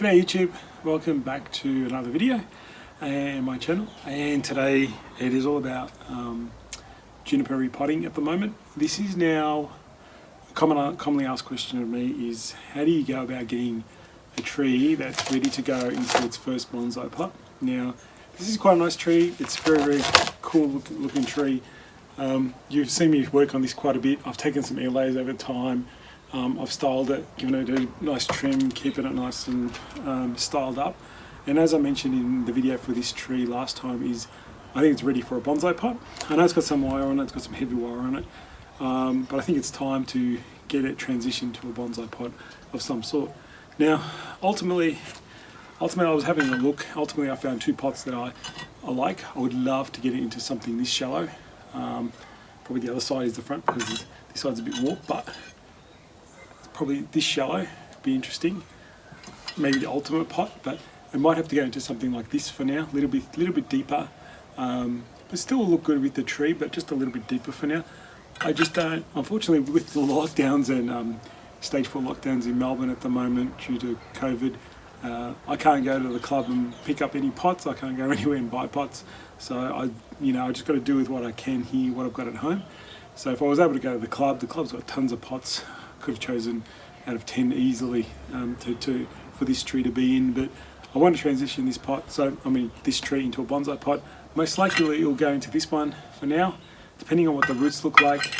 G'day YouTube, welcome back to another video and my channel, and today it is all about juniper repotting at the moment. This is now a commonly asked question of me is how do you go about getting a tree that's ready to go into its first bonsai pot. Now this is quite a nice tree, it's a very cool looking tree. You've seen me work on this quite a bit. I've taken some air layers over time. I've styled it, given it a nice trim, keeping it nice and styled up. And as I mentioned in the video for this tree last time, I think it's ready for a bonsai pot. I know it's got some wire on it, it's got some heavy wire on it, but I think it's time to get it transitioned to a bonsai pot of some sort. Now, ultimately I was having a look. Ultimately I found two pots that I like. I would love to get it into something this shallow. Probably the other side is the front because this side's a bit warped, but probably this shallow be interesting. Maybe the ultimate pot, but it might have to go into something like this for now. A little bit deeper, but still look good with the tree, but just a little bit deeper for now. I just don't, unfortunately, with the lockdowns and stage 4 lockdowns in Melbourne at the moment due to COVID. I can't go to the club and pick up any pots. I can't go anywhere and buy pots. So I just got to do with what I can here, what I've got at home. So if I was able to go to the club's got tons of pots. Could have chosen out of 10 easily for this tree to be in, but I want to transition this pot, this tree into a bonsai pot. Most likely it'll go into this one for now, depending on what the roots look like.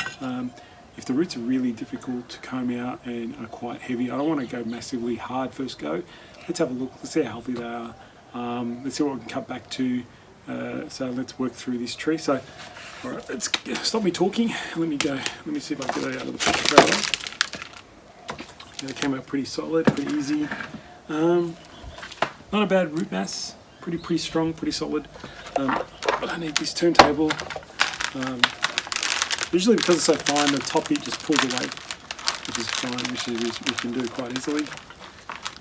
If the roots are really difficult to comb out and are quite heavy, I don't want to go massively hard first go. Let's have a look, let's see how healthy they are. Let's see what we can cut back to. So let's work through this tree. So, all right, let's stop me talking. Let me see if I can get it out of the pot straight away. They came out pretty solid, pretty easy. Not a bad root mass, pretty strong, pretty solid. But I need this turntable. Usually because it's so fine, the top heat just pulls away, which is fine, which we can do quite easily.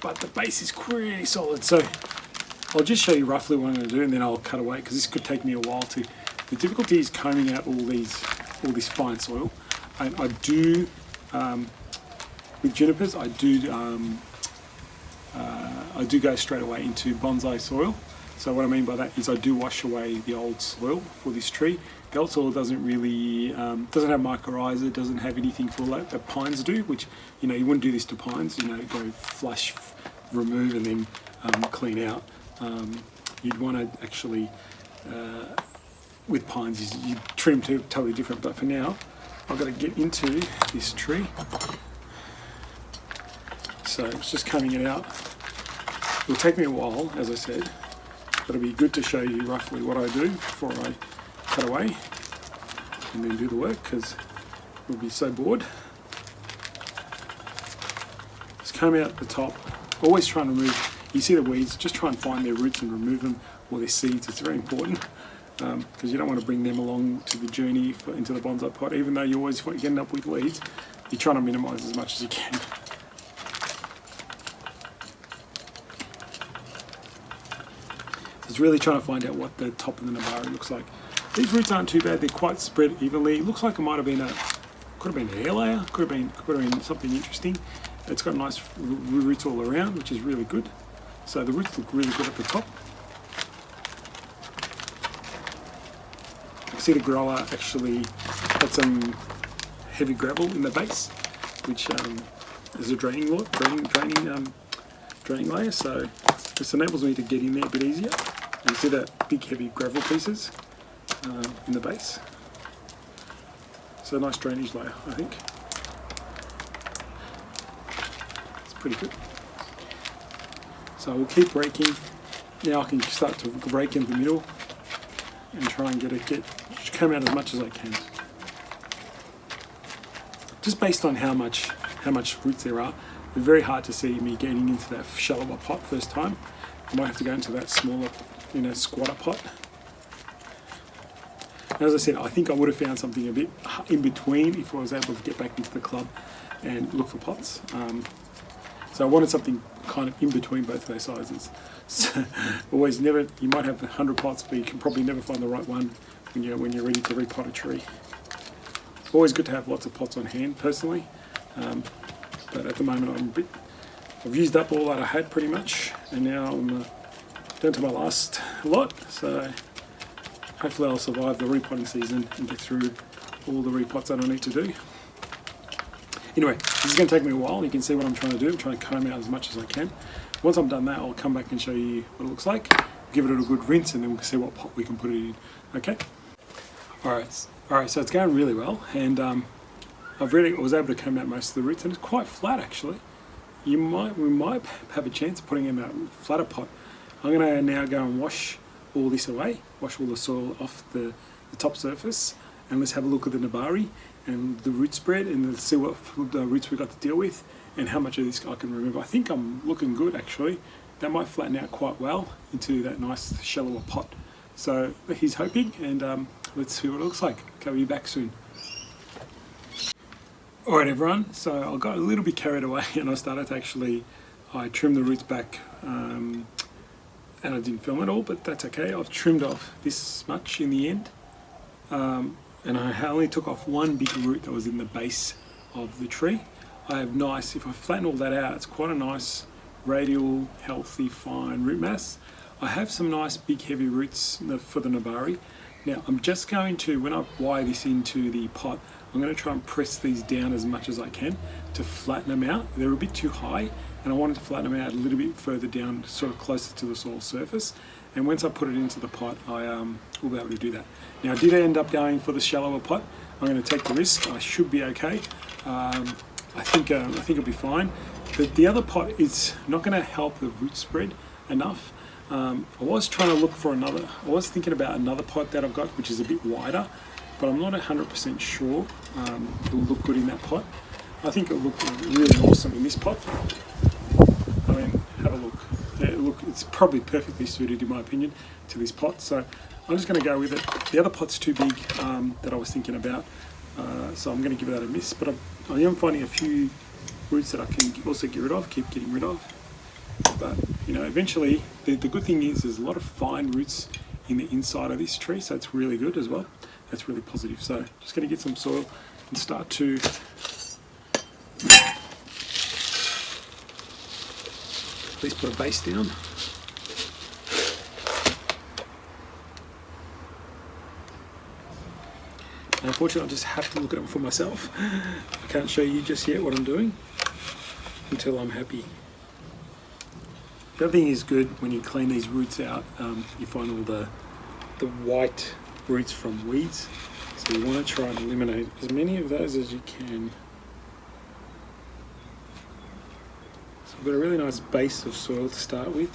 But the base is pretty solid, so I'll just show you roughly what I'm going to do, and then I'll cut away because this could take me a while to. The difficulty is combing out all this fine soil. And I do. With junipers, I do go straight away into bonsai soil. So what I mean by that is I do wash away the old soil for this tree. The old soil doesn't really doesn't have mycorrhiza, doesn't have anything for that pines do. Which you wouldn't do this to pines. Go flush, remove, and then clean out. You'd want to actually with pines you trim to totally different. But for now, I've got to get into this tree. So it's just combing it out. It'll take me a while, as I said, but it'll be good to show you roughly what I do before I cut away and then do the work, because you'll be so bored. Just comb out the top. Always try and remove, you see the weeds, just try and find their roots and remove them, or their seeds. It's very important, because you don't want to bring them along to the journey into the bonsai pot. Even though you always end up with weeds, you're trying to minimise as much as you can. It's really trying to find out what the top of the nabari looks like. These roots aren't too bad, they're quite spread evenly. It looks like it might have been could have been an air layer, could have been something interesting. It's got nice roots all around, which is really good. So the roots look really good at the top. I see the grower actually had some heavy gravel in the base, which is a draining layer, so this enables me to get in there a bit easier. You see that big heavy gravel pieces in the base. So a nice drainage layer, I think. It's pretty good. So we'll keep raking. Now I can start to rake in the middle and try and come out as much as I can. Just based on how much roots there are, it's very hard to see me getting into that shallower pot first time. I might have to go into that smaller, squatter pot. And as I said, I think I would have found something a bit in between if I was able to get back into the club and look for pots. So I wanted something kind of in between both of those sizes. So you might have 100 pots, but you can probably never find the right one when you're ready to repot a tree. Always good to have lots of pots on hand, personally. But at the moment I'm a bit I've used up all that I had pretty much, and now I'm down to my last lot. So hopefully I'll survive the repotting season and get through all the repots that I need to do. Anyway, this is going to take me a while. You can see what I'm trying to do. I'm trying to comb out as much as I can. Once I'm done that, I'll come back and show you what it looks like. Give it a good rinse, and then we'll see what pot we can put it in. Okay. All right. So it's going really well, and I was able to comb out most of the roots, and it's quite flat actually. We might have a chance of putting in a flatter pot. I'm going to now go and wash all this away, wash all the soil off the top surface, and let's have a look at the nabari and the root spread, and let's see what the roots we got to deal with and how much of this I can remove. I think I'm looking good actually. That might flatten out quite well into that nice shallower pot. So he's hoping, and let's see what it looks like. Okay, we'll be back soon. Alright everyone, so I got a little bit carried away and I started to I trimmed the roots back, and I didn't film it all, but that's okay. I've trimmed off this much in the end, and I only took off one big root that was in the base of the tree. I have if I flatten all that out, it's quite a nice radial, healthy, fine root mass. I have some nice big heavy roots for the nabari. Now I'm just going to, when I wire this into the pot, I'm going to try and press these down as much as I can to flatten them out. They're a bit too high, and I wanted to flatten them out a little bit further down, sort of closer to the soil surface. And once I put it into the pot, I will be able to do that. Now I did end up going for the shallower pot. I'm going to take the risk. I should be okay. I think it'll be fine. But the other pot is not going to help the root spread enough. I was thinking about another pot that I've got, which is a bit wider, but I'm not 100% sure it will look good in that pot. I think it'll look really awesome in this pot. I mean, have a look. Yeah, it's probably perfectly suited, in my opinion, to this pot. So I'm just going to go with it. The other pot's too big that I was thinking about, so I'm going to give that a miss. But I am finding a few roots that I can also get rid of, keep getting rid of. But eventually, the good thing is there's a lot of fine roots in the inside of this tree, so it's really good as well. That's really positive. So just going to get some soil and start to at least put a base down. And unfortunately, I just have to look at them for myself. I can't show you just yet what I'm doing until I'm happy. The other thing is good when you clean these roots out, you find all the white roots from weeds. So you want to try and eliminate as many of those as you can. So we've got a really nice base of soil to start with.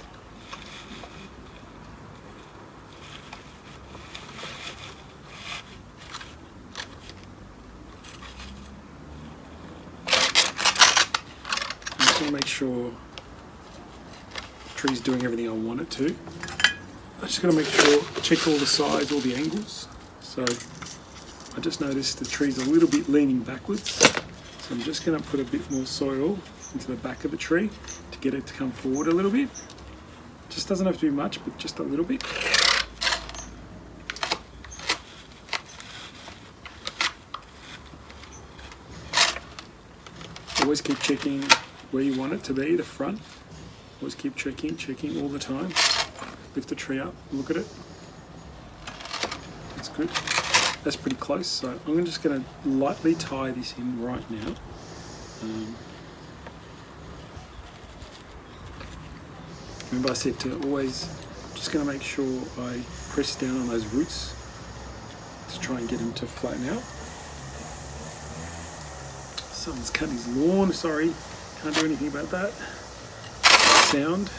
I'm just going to make sure the tree's doing everything I want it to. I'm just going to make sure, check all the sides, all the angles. So I just noticed the tree's a little bit leaning backwards. So I'm just going to put a bit more soil into the back of the tree to get it to come forward a little bit. Just doesn't have to be much, but just a little bit. Always keep checking where you want it to be, the front. Always keep checking all the time. Lift the tree up, look at it. That's good. That's pretty close, so I'm just going to lightly tie this in right now. Remember I said to always, just going to make sure I press down on those roots to try and get them to flatten out. Someone's cutting his lawn, sorry, can't do anything about that. Sound.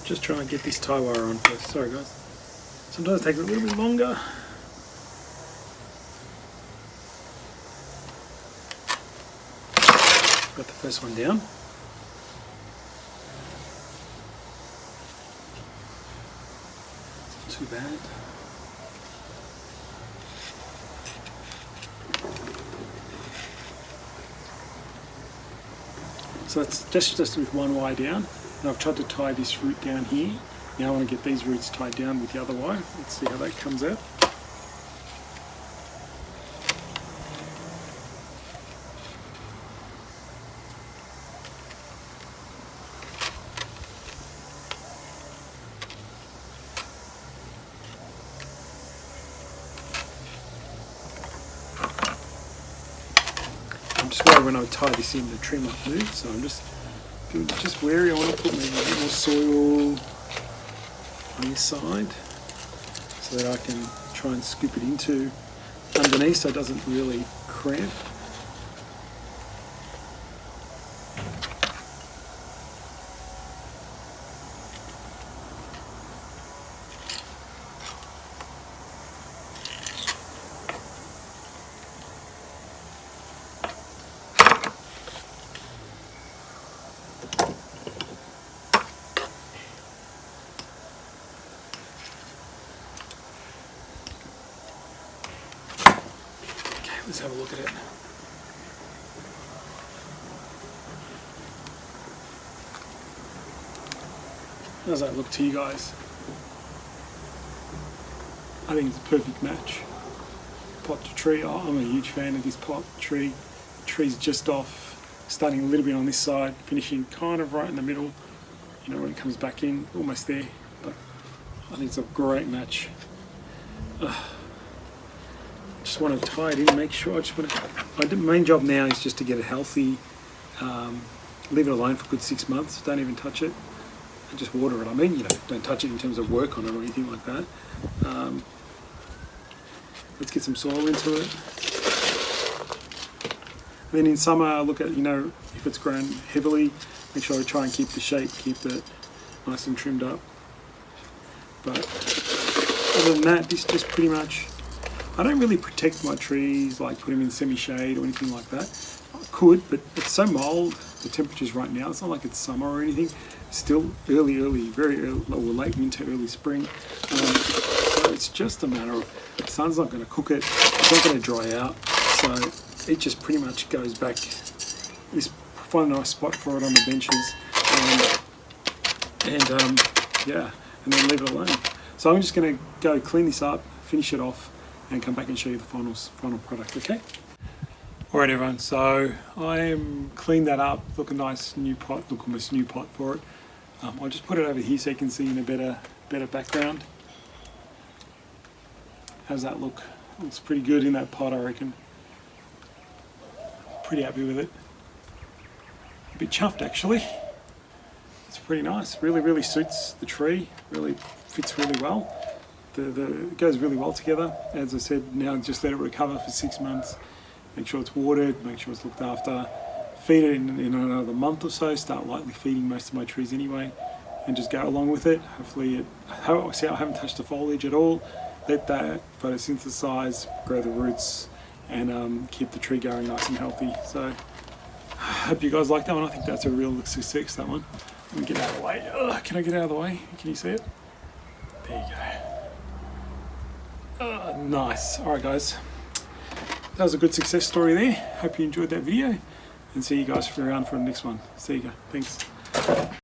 Just trying to get this tie wire on first. Sorry guys. Sometimes it takes a little bit longer. Got the first one down. Not too bad. So that's just with one wire down, and I've tried to tie this root down here. Now I want to get these roots tied down with the other wire. Let's see how that comes out. I'm just worried when I tie this in, the tree might move, so I'm just wary. I want to put maybe a bit more soil on this side so that I can try and scoop it into underneath so it doesn't really cramp. Let's have a look at it. How does that look to you guys? I think it's a perfect match. Pot to tree. Oh, I'm a huge fan of this pot tree. Tree's just off, starting a little bit on this side, finishing kind of right in the middle. You know, when it comes back in, almost there. But I think it's a great match. Just want to tie it in, make sure. My main job now is just to get it healthy, leave it alone for a good 6 months, don't even touch it, and just water it. I mean, you know, don't touch it in terms of work on it or anything like that. Let's get some soil into it. And then in summer, I look at, you know, if it's grown heavily, make sure I try and keep the shape, keep it nice and trimmed up. But other than that, this just pretty much, I don't really protect my trees, like put them in semi-shade or anything like that. I could, but it's so mild, the temperatures right now, it's not like it's summer or anything. It's still very early, or late winter, early spring. So it's just a matter of, the sun's not going to cook it, it's not going to dry out. So it just pretty much goes back. Find a nice spot for it on the benches. Yeah, and then leave it alone. So I'm just going to go clean this up, finish it off, and come back and show you the final product, okay? Alright everyone, so I cleaned that up, look a nice new pot, look almost new pot for it. I'll just put it over here so you can see in a better background. How's that look? Looks pretty good in that pot, I reckon. Pretty happy with it. A bit chuffed actually. It's pretty nice, really suits the tree, really fits really well. It goes really well together. As I said, now just let it recover for 6 months. Make sure it's watered, make sure it's looked after. Feed it in another month or so, start lightly feeding most of my trees anyway, and just go along with it. Hopefully, see, I haven't touched the foliage at all. Let that photosynthesize, grow the roots, and keep the tree going nice and healthy. So, I hope you guys like that one. I think that's a real success, that one. Let me get out of the way. Can I get out of the way? Can you see it? There you go. Nice. Alright guys, that was a good success story there. Hope you enjoyed that video, and see you guys around for the next one. See you guys. Thanks.